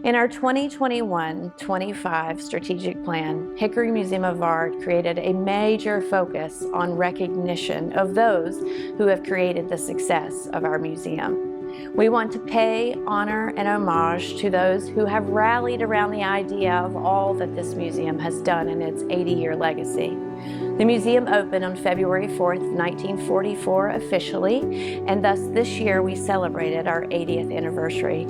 In our 2021-25 strategic plan, Hickory Museum of Art created a major focus on recognition of those who have created the success of our museum. We want to pay honor and homage to those who have rallied around the idea of all that this museum has done in its 80-year legacy. The museum opened on February 4th, 1944 officially, and thus this year we celebrated our 80th anniversary.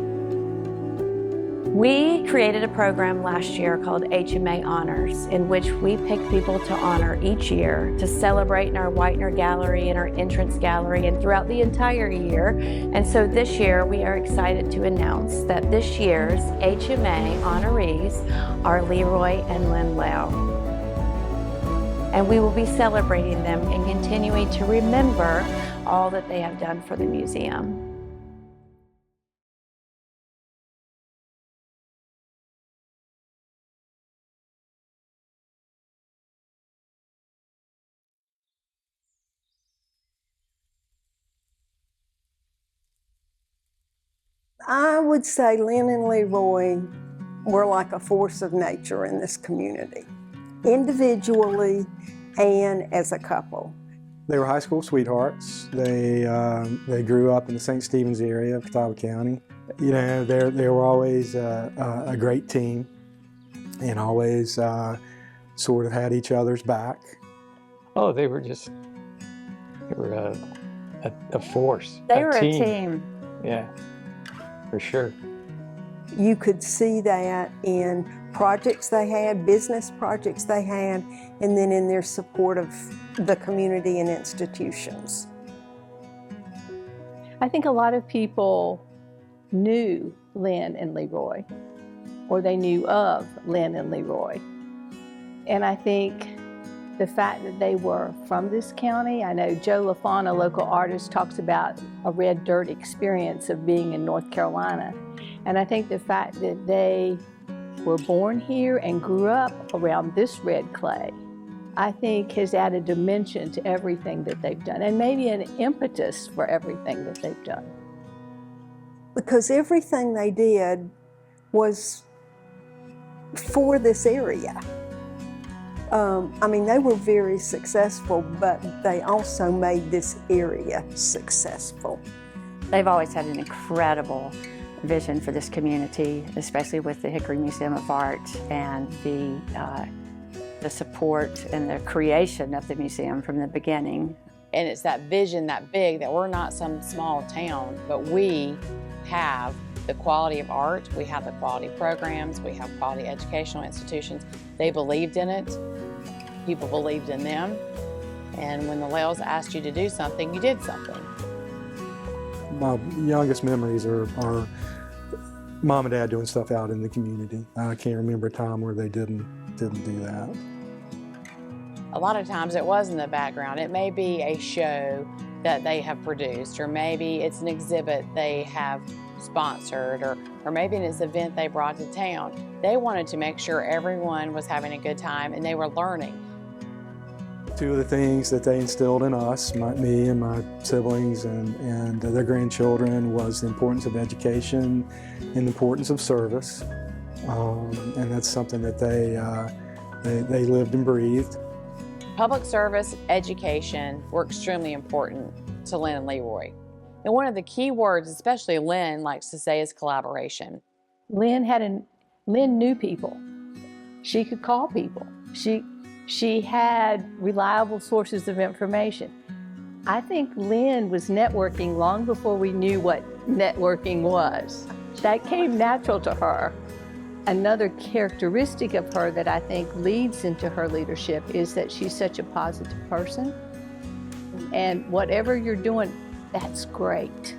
We created a program last year called HMA Honors, in which we pick people to honor each year to celebrate in our Whitener Gallery and our entrance gallery and throughout the entire year. And so this year we are excited to announce that this year's HMA honorees are Leroy and Lynn Lails. And we will be celebrating them and continuing to remember all that they have done for the museum. I would say Lynn and Leroy were like a force of nature in this community, individually and as a couple. They were high school sweethearts. They grew up in the St. Stephen's area of Catawba County. You know, they were always a great team and always sort of had each other's back. Oh, they were a force. They were a team. Yeah. For sure. You could see that in projects they had, business projects they had, and then in their support of the community and institutions. I think a lot of people knew Lynn and Leroy, or they knew of Lynn and Leroy. And I think the fact that they were from this county, I know Joe LaFawn, a local artist, talks about a red dirt experience of being in North Carolina. And I think the fact that they were born here and grew up around this red clay, I think has added dimension to everything that they've done, and maybe an impetus for everything that they've done. Because everything they did was for this area. I mean, they were very successful, but they also made this area successful. They've always had an incredible vision for this community, especially with the Hickory Museum of Art and the support and the creation of the museum from the beginning. And it's that vision that big, that we're not some small town, but we have the quality of art, we have the quality programs, we have quality educational institutions. They believed in it, people believed in them, and when the Lails asked you to do something, you did something. My youngest memories are Mom and Dad doing stuff out in the community. I can't remember a time where they didn't do that. A lot of times it was in the background. It may be a show that they have produced, or maybe it's an exhibit they have sponsored, or maybe it's an event they brought to town. They wanted to make sure everyone was having a good time and they were learning. Two of the things that they instilled in us, me and my siblings and their grandchildren, was the importance of education and the importance of service. And that's something that they lived and breathed. Public service, education were extremely important to Lynn and Leroy. And one of the key words, especially Lynn likes to say, is collaboration. Lynn knew people. She could call people. She had reliable sources of information. I think Lynn was networking long before we knew what networking was. That came natural to her. Another characteristic of her that I think leads into her leadership is that she's such a positive person. And whatever you're doing, that's great.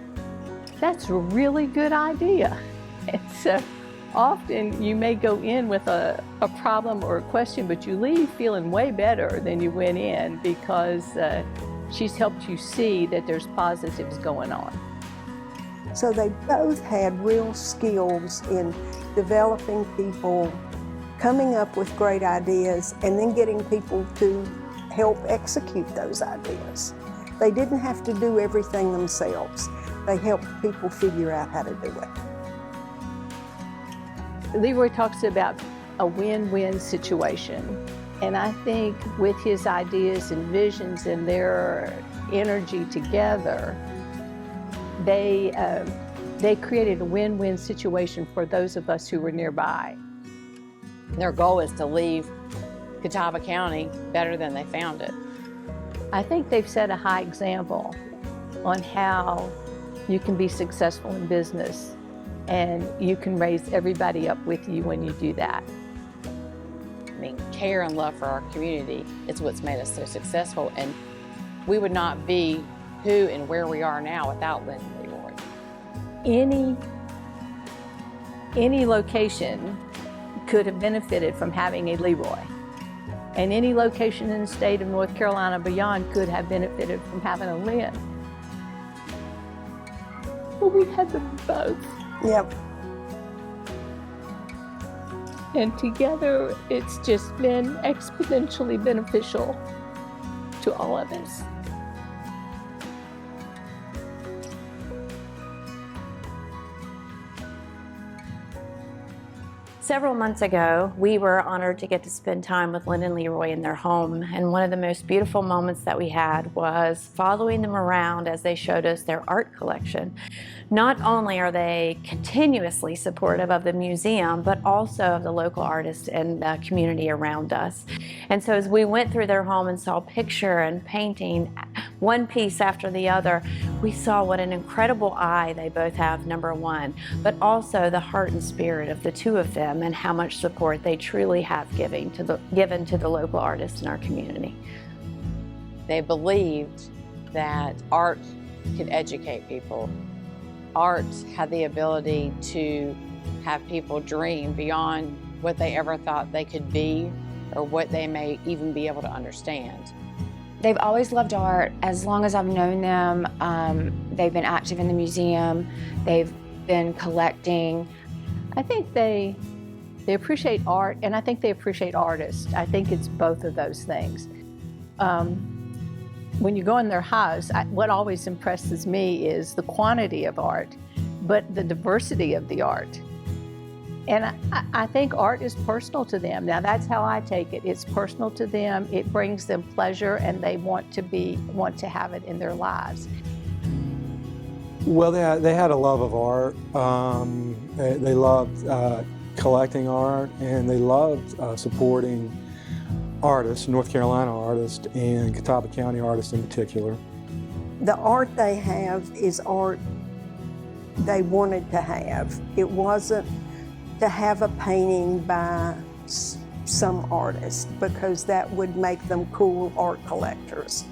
That's a really good idea. And so often you may go in with a problem or a question, but you leave feeling way better than you went in because she's helped you see that there's positives going on. So they both had real skills in developing people, coming up with great ideas, and then getting people to help execute those ideas. They didn't have to do everything themselves. They helped people figure out how to do it. Leroy talks about a win-win situation. And I think with his ideas and visions and their energy together, they created a win-win situation for those of us who were nearby. Their goal is to leave Catawba County better than they found it. I think they've set a high example on how you can be successful in business, and you can raise everybody up with you when you do that. I mean, care and love for our community is what's made us so successful, and we would not be who and where we are now without Lynn and Leroy. Any location could have benefited from having a Leroy, and any location in the state of North Carolina beyond could have benefited from having a Lynn. But we had them both. Yep. And together, it's just been exponentially beneficial to all of us. Several months ago, we were honored to get to spend time with Lynn and Leroy in their home, and one of the most beautiful moments that we had was following them around as they showed us their art collection. Not only are they continuously supportive of the museum, but also of the local artists and the community around us. And so as we went through their home and saw picture and painting, one piece after the other, we saw what an incredible eye they both have, number one, but also the heart and spirit of the two of them and how much support they truly have given to the local artists in our community. They believed that art could educate people. Art had the ability to have people dream beyond what they ever thought they could be or what they may even be able to understand. They've always loved art. As long as I've known them, they've been active in the museum. They've been collecting. I think they appreciate art, and I think they appreciate artists. I think it's both of those things. When you go in their house, what always impresses me is the quantity of art, but the diversity of the art. And I think art is personal to them. Now, that's how I take it. It's personal to them. It brings them pleasure, and they want to have it in their lives. Well, they had a love of art. They loved collecting art, and they loved supporting artists, North Carolina artists, and Catawba County artists in particular. The art they have is art they wanted to have. It wasn't to have a painting by some artist because that would make them cool art collectors.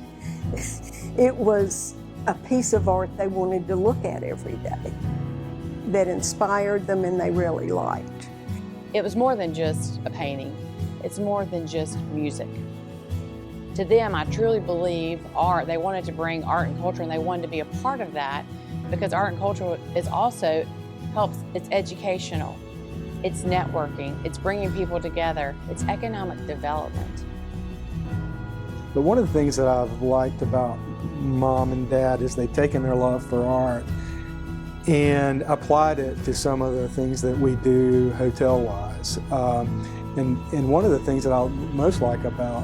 It was a piece of art they wanted to look at every day that inspired them and they really liked. It was more than just a painting. It's more than just music. To them, I truly believe art, they wanted to bring art and culture, and they wanted to be a part of that because art and culture is also helps, it's educational, it's networking, it's bringing people together, it's economic development. But one of the things that I've liked about Mom and Dad is they've taken their love for art and applied it to some of the things that we do hotel-wise. And one of the things that I most like about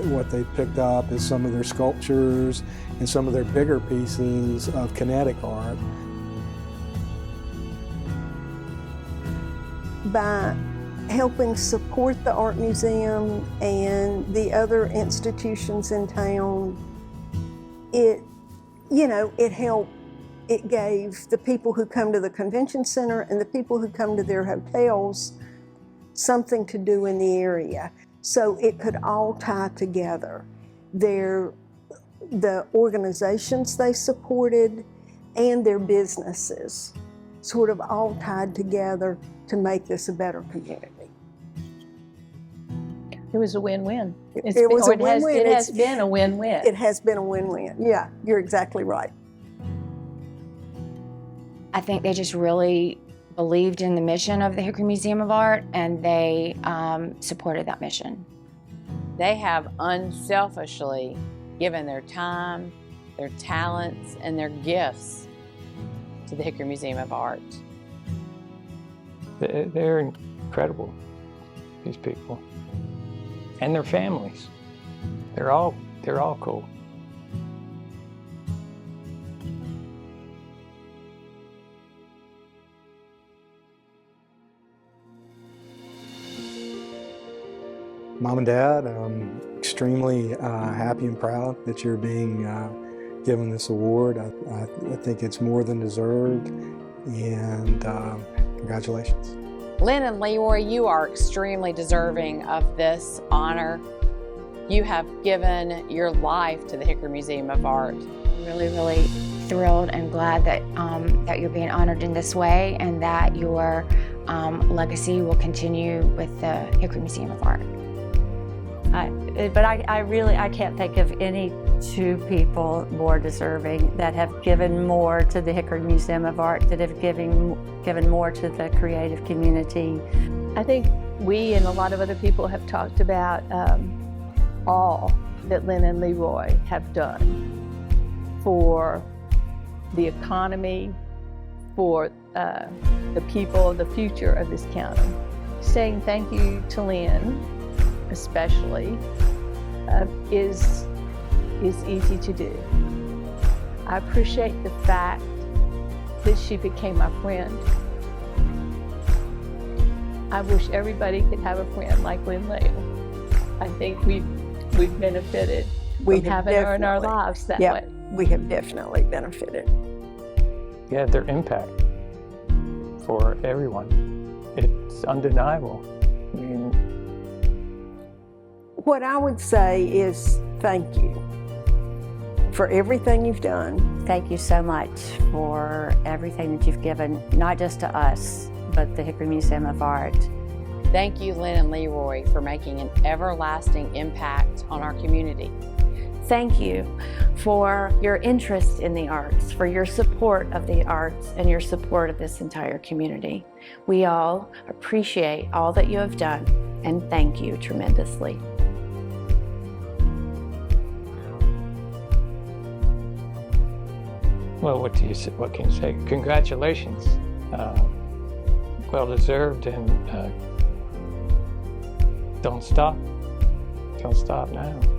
what they picked up is some of their sculptures and some of their bigger pieces of kinetic art. By helping support the art museum and the other institutions in town, it helped. It gave the people who come to the convention center and the people who come to their hotels something to do in the area. So it could all tie together. The organizations they supported and their businesses sort of all tied together to make this a better community. It was a win-win. It was a win-win. It has been a win-win. It has been a win-win. Yeah, you're exactly right. I think they just really believed in the mission of the Hickory Museum of Art, and they supported that mission. They have unselfishly given their time, their talents, and their gifts to the Hickory Museum of Art. They're incredible, these people. And their families. They're all cool. Mom and Dad, I'm extremely happy and proud that you're being given this award. I think it's more than deserved, and congratulations. Lynn and Leroy, you are extremely deserving of this honor. You have given your life to the Hickory Museum of Art. Really, really thrilled and glad that that you're being honored in this way, and that your legacy will continue with the Hickory Museum of Art. I can't think of any two people more deserving that have given more to the Hickory Museum of Art, that have given more to the creative community. I think we and a lot of other people have talked about all that Lynn and Leroy have done for the economy, for the people, the future of this county. Saying thank you to Lynn, especially, is easy to do. I appreciate the fact that she became my friend. I wish everybody could have a friend like Lynn Lails. I think we've benefited from having her in our lives that way. We have definitely benefited. Yeah, their impact for everyone, it's undeniable. I mean, What I would say is thank you for everything you've done. Thank you so much for everything that you've given, not just to us, but the Hickory Museum of Art. Thank you, Lynn and Leroy, for making an everlasting impact on our community. Thank you for your interest in the arts, for your support of the arts, and your support of this entire community. We all appreciate all that you have done, and thank you tremendously. well, what can you say? Congratulations. Well deserved, and don't stop now.